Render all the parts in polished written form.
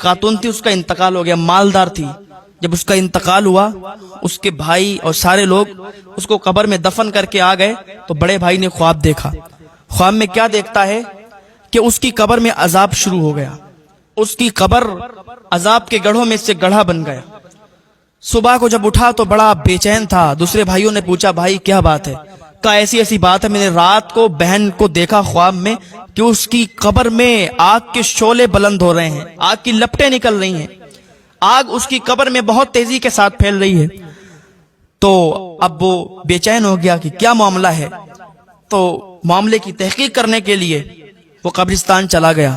खातून थी, उसका इंतकाल हो गया, मालदार थी। जब उसका इंतकाल हुआ, उसके भाई और सारे लोग उसको कब्र में दफन करके आ गए, तो बड़े भाई ने ख्वाब देखा। ख्वाब में क्या देखता है कि उसकी कब्र में अजाब शुरू हो गया, उसकी कब्र अजाब के गढ़ों में से गढ़ा बन गया। सुबह को जब उठा तो बड़ा बेचैन था। दूसरे भाइयों ने पूछा, भाई क्या बात है? कहा, ऐसी ऐसी बात है, मैंने रात को बहन को देखा ख्वाब में कि उसकी कब्र में आग के शोले बुलंद हो रहे हैं, आग की लपटें निकल रही हैं, आग उसकी कब्र में बहुत तेजी के साथ फैल रही है। तो अब वो बेचैन हो गया कि क्या मामला है। तो मामले की तहकीक करने के लिए वो कब्रिस्तान चला गया।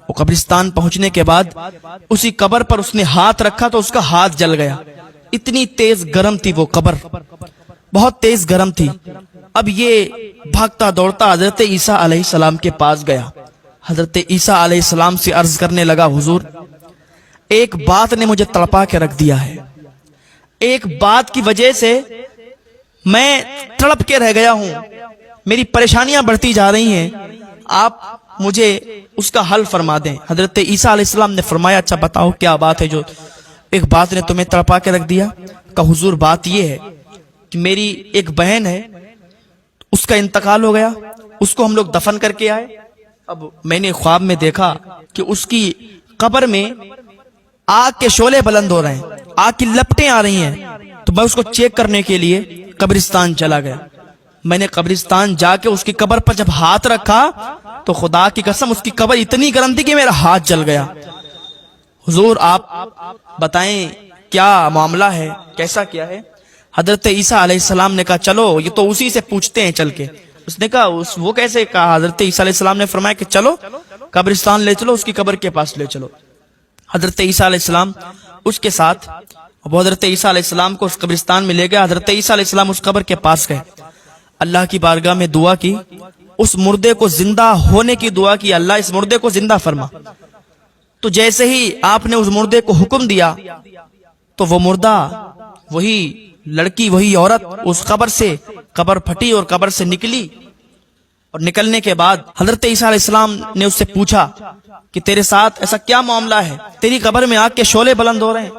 वो कब्रिस्तान पहुंचने के बाद उसी कब्र पर उसने हाथ रखा तो उसका हाथ जल गया। इतनी तेज गर्म थी वो कब्र, बहुत तेज गर्म थी। अब ये भागता दौड़ता हजरत ईसा अलैहिस्सलाम के पास गया। हजरत ईसा अलैहिस्सलाम से अर्ज करने लगा, हुजूर एक बात ने मुझे तड़पा के रख दिया है, एक बात की वजह से मैं तड़प के रह गया हूं, मेरी परेशानियां बढ़ती जा रही हैं, आप मुझे उसका हल फरमा दें। हजरत ईसा अलैहिस्सलाम ने फरमाया, अच्छा बताओ क्या बात है जो एक बात ने तुम्हें तड़पा के रख दिया? कहा, हुजूर बात यह है कि मेरी एक बहन है, उसका इंतकाल हो गया, उसको हम लोग दफन करके आए। अब मैंने ख्वाब में देखा कि उसकी कब्र में आग के शोले बुलंद हो रहे हैं, आग की लपटें आ रही हैं। तो मैं उसको चेक करने के लिए कब्रिस्तान चला गया। मैंने कब्रिस्तान जाके उसकी कब्र पर जब हाथ रखा तो खुदा की कसम उसकी कब्र इतनी गर्म थी कि मेरा हाथ जल गया। हुजूर आप बताएं क्या मामला है, कैसा क्या है? हजरत ईसा अलैहिस्सलाम ने कहा, चलो ये तो उसी से पूछते हैं चल के। उसने कहा, वो कैसे? कहा, हजरत ईसा अलैहिस्सलाम ने फरमाया कि चलो कब्रिस्तान ले चलो, उसकी कब्र के पास ले चलो। हजरत ईसा अलैहिस्सलाम उसके साथ, वो हजरत ईसा अलैहिस्सलाम को उस कब्रिस्तान में ले गया। हजरत ईसा अलैहिस्सलाम उस कब्र के पास गए, अल्लाह की बारगाह में दुआ की, उस मुर्दे को जिंदा होने की दुआ की, अल्लाह इस मुर्दे को जिंदा फरमा। तो जैसे ही आपने उस मुर्दे को हुक्म दिया तो वो मुर्दा, वही लड़की, वही औरत उस कब्र से, कब्र फटी और कब्र से निकली। और निकलने के बाद हजरत ईसा अलैहिस्सलाम ने उससे पूछा कि तेरे साथ ऐसा क्या मामला है? तेरी कब्र में आग के शोले बुलंद हो रहे हैं,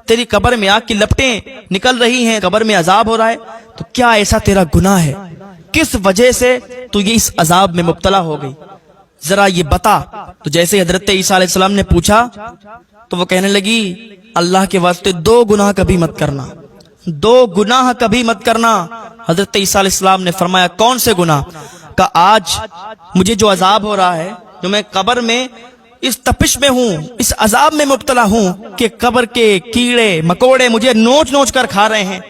तेरी कब्र में आग की लपटें निकल रही हैं, कब्र में अजाब हो रहा है, तो क्या ऐसा तेरा गुनाह है? किस वजह से तू ये इस अजाब में मुब्तला हो गई, जरा ये बता। तो जैसे हजरत ईसा अलैहिस्सलाम ने पूछा तो वो कहने लगी, अल्लाह के वास्ते दो गुनाह कभी मत करना, दो गुनाह कभी मत करना। हजरत ईसा अलैहिस्सलाम ने फरमाया, कौन से गुनाह? का आज मुझे जो अजाब हो रहा है, जो मैं कब्र में इस तपिश में हूँ, इस अजाब में मुब्तला हूँ कि कब्र के कीड़े मकोड़े मुझे नोच नोच कर खा रहे हैं,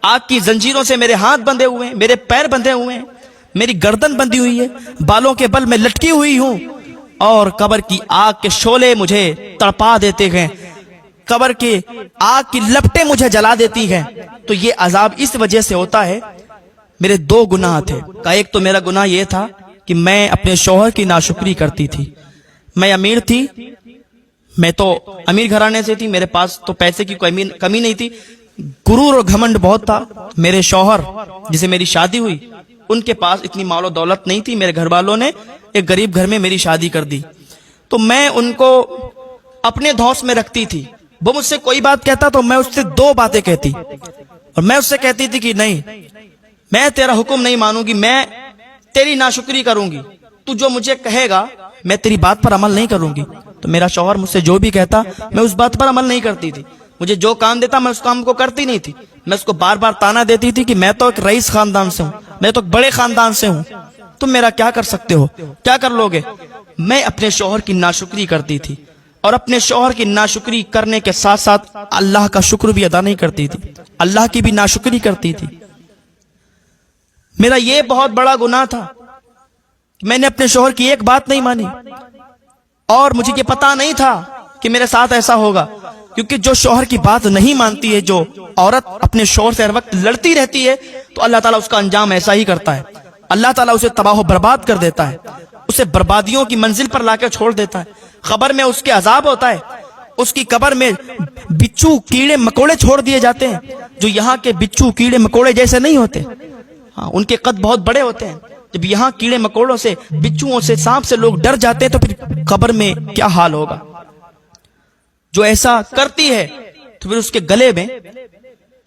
आग की जंजीरों से मेरे हाथ बंधे हुए हैं, मेरे पैर बंधे हुए हैं, मेरी गर्दन बंधी हुई है, बालों के बल में लटकी हुई हूँ, और कब्र की आग के शोले मुझे तड़पा देते हैं, कब्र के आग की लपटें मुझे जला देती हैं। तो ये अजाब इस वजह से होता है। मेरे दो गुनाह थे। का एक तो मेरा गुनाह यह था कि मैं अपने शौहर की नाशुक्री करती थी। मैं अमीर थी, मैं तो अमीर घराने से थी, मेरे पास तो पैसे की कोई कमी नहीं थी, गुरूर और घमंड बहुत था। मेरे शौहर जिसे मेरी शादी हुई, उनके पास इतनी मालो दौलत नहीं थी। मेरे घर वालों ने एक गरीब घर में मेरी शादी कर दी, तो मैं उनको अपने धौंस में रखती थी। वो मुझसे कोई बात कहता तो मैं उससे दो बातें कहती, और मैं उससे कहती थी कि नहीं, मैं तेरा हुक्म नहीं मानूंगी, मैं तेरी नाशुक्री करूंगी, तू जो मुझे कहेगा मैं तेरी बात पर अमल नहीं करूंगी। तो मेरा शौहर मुझसे जो भी कहता मैं उस बात पर अमल नहीं करती थी। मुझे जो काम देता मैं उस काम को करती नहीं थी। मैं उसको बार बार ताना देती थी कि मैं तो एक रईस खानदान से हूँ, मैं तो एक बड़े खानदान से हूँ, तुम मेरा क्या कर सकते हो, क्या कर लोगे? मैं अपने शौहर की नाशुक्री करती थी, और अपने शौहर की नाशुक्री करने के साथ साथ अल्लाह का शुक्र भी अदा नहीं करती थी, अल्लाह की भी नाशुक्री करती थी। मेरा ये बहुत बड़ा गुनाह था, मैंने अपने शौहर की एक बात नहीं मानी, और मुझे ये पता नहीं था कि मेरे साथ ऐसा होगा। क्योंकि जो शौहर की बात नहीं मानती है, जो औरत अपने शौहर से हर वक्त लड़ती रहती है, तो अल्लाह ताला उसका अंजाम ऐसा ही करता है। अल्लाह ताला उसे तबाह बर्बाद कर देता है, उसे बर्बादियों की मंजिल पर लाकर छोड़ देता है। कब्र में उसके अजाब होता है, उसकी कब्र में बिच्छू कीड़े मकोड़े छोड़ दिए जाते हैं, जो यहाँ के बिच्छू कीड़े मकोड़े जैसे नहीं होते। हाँ, उनके कद बहुत बड़े होते हैं। जब यहाँ कीड़े मकोड़ों से, बिच्छुओं से, सांप से लोग डर जाते हैं, तो फिर कब्र में क्या हाल होगा। جو ایسا کرتی ہے تو پھر اس کے گلے میں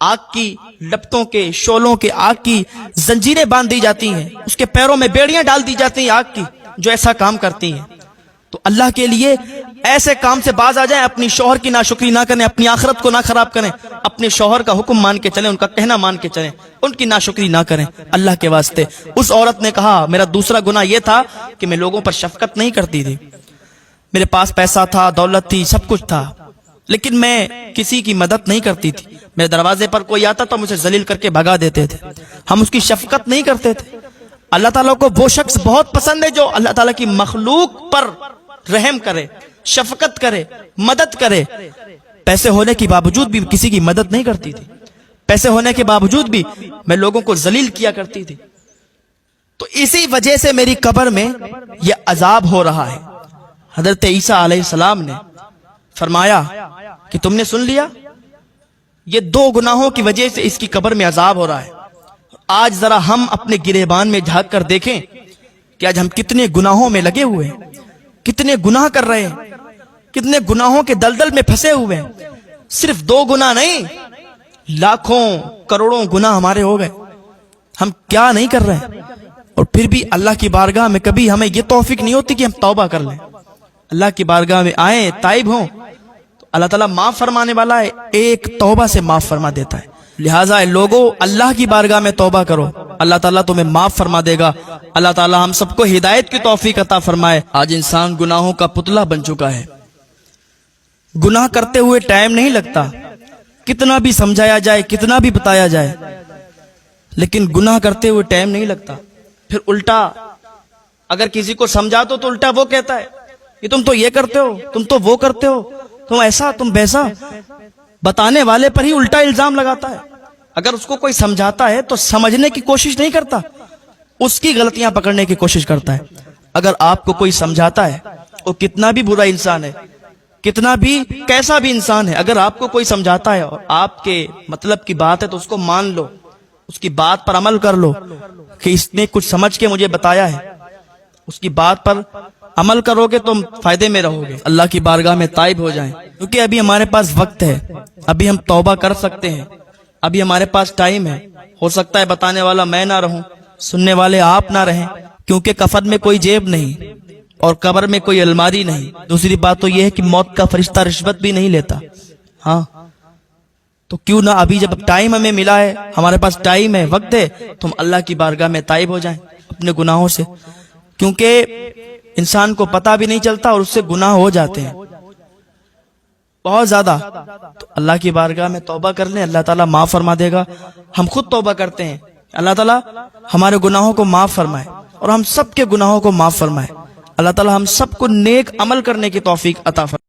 آگ کی لپٹوں کے شعلوں کے آگ کی زنجیریں باندھ دی جاتی ہیں، اس کے پیروں میں بیڑیاں ڈال دی جاتی ہیں آگ کی، جو ایسا کام کرتی ہیں۔ تو اللہ کے لیے ایسے کام سے باز آ جائیں، اپنی شوہر کی ناشکری نہ کریں، اپنی آخرت کو نہ خراب کریں، اپنے شوہر کا حکم مان کے چلیں، ان کا کہنا مان کے چلیں، ان کی ناشکری نہ کریں اللہ کے واسطے۔ اس عورت نے کہا میرا دوسرا گناہ یہ تھا کہ میں لوگوں پر شفقت نہیں کرتی تھی، میرے پاس پیسہ تھا، دولت تھی، سب کچھ تھا، لیکن میں کسی کی مدد نہیں کرتی تھی۔ میرے دروازے پر کوئی آتا تو مجھے ذلیل کر کے بھگا دیتے تھے، ہم اس کی شفقت نہیں کرتے تھے۔ اللہ تعالیٰ کو وہ شخص بہت پسند ہے جو اللہ تعالیٰ کی مخلوق پر رحم کرے، شفقت کرے، مدد کرے۔ پیسے ہونے کے باوجود بھی کسی کی مدد نہیں کرتی تھی، پیسے ہونے کے باوجود بھی میں لوگوں کو ذلیل کیا کرتی تھی۔ تو اسی وجہ سے میری قبر میں یہ عذاب ہو رہا ہے۔ حضرت عیسیٰ علیہ السلام نے فرمایا کہ تم نے سن لیا، یہ 2 گناہوں کی وجہ سے اس کی قبر میں عذاب ہو رہا ہے۔ آج ذرا ہم اپنے گریبان میں جھانک کر دیکھیں کہ آج ہم کتنے گناہوں میں لگے ہوئے ہیں، کتنے گناہ کر رہے ہیں، کتنے گناہوں کے دلدل میں پھنسے ہوئے ہیں۔ صرف 2 گناہ نہیں، لاکھوں کروڑوں گناہ ہمارے ہو گئے، ہم کیا نہیں کر رہے ہیں۔ اور پھر بھی اللہ کی بارگاہ میں کبھی ہمیں یہ توفیق نہیں ہوتی کہ ہم توبہ کر لیں، اللہ کی بارگاہ میں آئیں، تائب ہوں تو اللہ تعالیٰ معاف فرمانے والا ہے، ایک توبہ سے معاف فرما دیتا ہے۔ لہٰذا لوگوں اللہ کی بارگاہ میں توبہ کرو، اللہ تعالیٰ تمہیں معاف فرما دے گا۔ اللہ تعالیٰ ہم سب کو ہدایت کی توفیق عطا فرمائے۔ آج انسان گناہوں کا پتلا بن چکا ہے، گناہ کرتے ہوئے ٹائم نہیں لگتا، کتنا بھی سمجھایا جائے، کتنا بھی بتایا جائے، لیکن گناہ کرتے ہوئے ٹائم نہیں لگتا۔ پھر الٹا اگر کسی کو سمجھا تو الٹا وہ کہتا ہے کہ تم تو یہ کرتے ہو، تم تو وہ کرتے ہو، تم ایسا تم ویسا، بتانے والے پر ہی الٹا الزام لگاتا ہے۔ اگر اس کو کوئی سمجھاتا ہے تو سمجھنے کی کوشش نہیں کرتا، اس کی غلطیاں پکڑنے کی کوشش کرتا ہے۔ اگر آپ کو کوئی سمجھاتا ہے، وہ کتنا بھی برا انسان ہے، کتنا بھی کیسا بھی انسان ہے، اگر آپ کو کوئی سمجھاتا ہے اور آپ کے مطلب کی بات ہے تو اس کو مان لو، اس کی بات پر عمل کر لو کہ اس نے کچھ سمجھ کے مجھے بتایا ہے، اس کی بات پر عمل کرو گے تم فائدے میں رہو گے۔ اللہ کی بارگاہ میں تائب ہو جائیں، کیونکہ ابھی ہمارے پاس وقت ہے، ابھی ہم توبہ کر سکتے ہیں، ابھی ہمارے پاس ٹائم ہے۔ ہو سکتا ہے بتانے والا میں نہ رہوں، سننے والے آپ نہ رہیں، کیونکہ کفن میں کوئی جیب نہیں اور قبر میں کوئی الماری نہیں۔ دوسری بات تو یہ ہے کہ موت کا فرشتہ رشوت بھی نہیں لیتا۔ ہاں تو کیوں نہ ابھی جب ٹائم ہمیں ملا ہے، ہمارے پاس ٹائم ہے، وقت ہے، تم اللہ کی بارگاہ میں تائب ہو جائیں اپنے گناہوں سے، کیونکہ انسان کو پتہ بھی نہیں چلتا اور اس سے گناہ ہو جاتے ہیں بہت زیادہ۔ تو اللہ کی بارگاہ میں توبہ کر لیں، اللہ تعالیٰ معاف فرما دے گا۔ ہم خود توبہ کرتے ہیں، اللہ تعالیٰ ہمارے گناہوں کو معاف فرمائے اور ہم سب کے گناہوں کو معاف فرمائے۔ اللہ تعالیٰ ہم سب کو نیک عمل کرنے کی توفیق عطا فرمائے۔